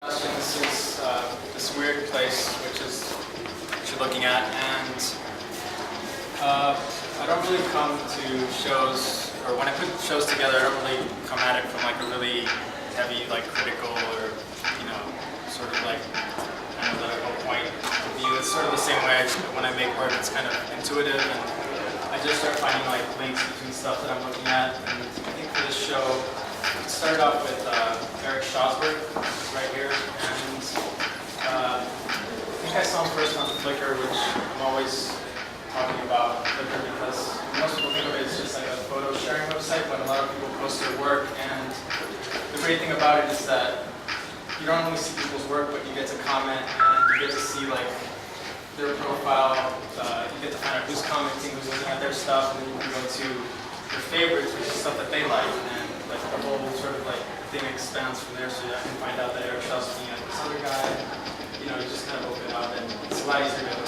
This is this weird place which you're looking at, and I don't really come to shows, or when I put shows together, I don't really come at it from like a really heavy, like critical, or sort of like analytical point of view. It's sort of the same way when I make work. It's kind of intuitive, and I just start finding like links between stuff that I'm looking at. And I think for this show, it started off with Eric Shawsberg, right here, and I think I saw him first on Flickr, which I'm always talking about Flickr because most people think of it as just like a photo sharing website, but a lot of people post their work, and the great thing about it is that you don't only see people's work, but you get to comment and you get to see like their profile, you get to find out who's commenting, who's looking at their stuff, and then you can go to their favorites, which is stuff that they like, and like the whole sort of like thing expands from there, so I can find out that Eric Shaw's looking at this other guy, you just kind of open it up, and it's a lot easier to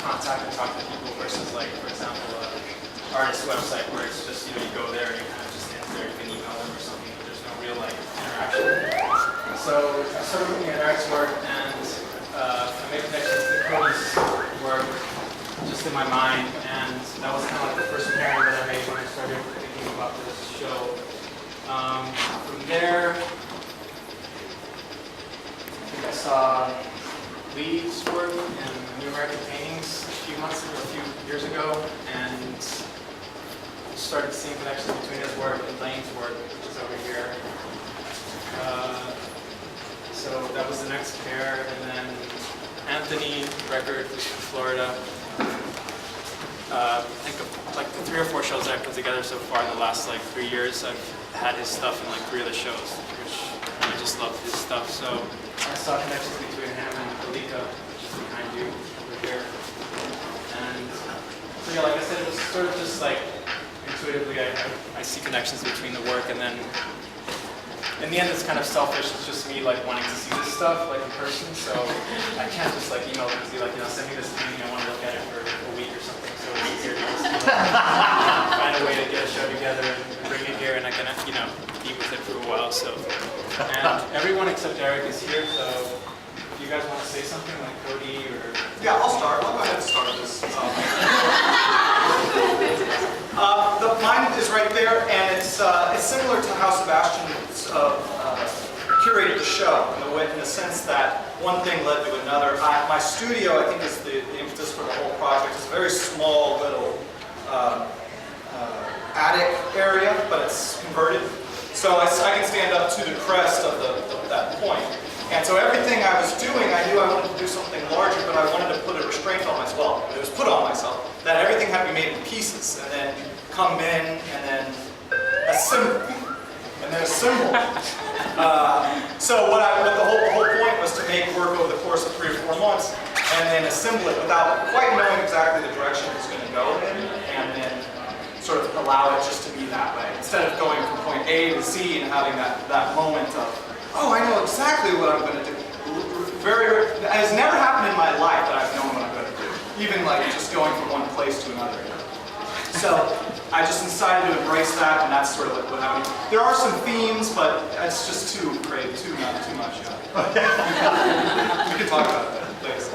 contact and talk to people versus like, for example, an artist website where it's just, you go there and you kind of just enter, you can email them or something, but there's no real like interaction. So I started looking at Eric's work, and I made connections to Cody's work just in my mind, and that was kind of like the first pairing that I made when I started thinking about this show. From there, I think I saw Lee's work in New American Paintings a few years ago, and started seeing connections between his work and Lane's work, which is over here. So that was the next pair, and then Anthony record from Florida. I think like the 3 or 4 shows I've put together so far in the last like 3 years, I've had his stuff in like 3 of the shows, which I just love his stuff. So I saw connections between him and Alika, which is behind you over here. And so yeah, like I said, it was sort of just like intuitively I see connections between the work, and then in the end it's kind of selfish. It's just me like wanting to see this stuff like in person, so I can't just like email them and be like, send me this painting, I want to look at it for a week or something. So it's easier to just find a way to get a show together and bring it here, and I can be with it for a while. So, and everyone except Eric is here, so if you guys want to say something like Cody or... Yeah, I'll start. I'll go ahead and start this. Mine is right there, and it's similar to how Sebastian curated the show in the sense that one thing led to another. My studio, I think, is the impetus for the whole project. It's a very small little attic area, but it's converted. So I can stand up to the crest of that point. And so everything I was doing, I knew I wanted to do something larger, but I wanted to put a restraint on myself. It was put on myself that everything had to be made in pieces, and then come in, and then assemble, and then assemble. So the whole point was to make work over the course of 3 or 4 months, and then assemble it without quite knowing exactly the direction it's going to go in, and then sort of allow it just to be that way, instead of going from point A to Z and having that moment of, oh, I know exactly what I'm going to do. It has never happened in my life that I've known what I'm going to do, even like just going from one place to another. So I just decided to embrace that, and that's sort of like what happened. There are some themes, but it's just too much. We can talk about that, please.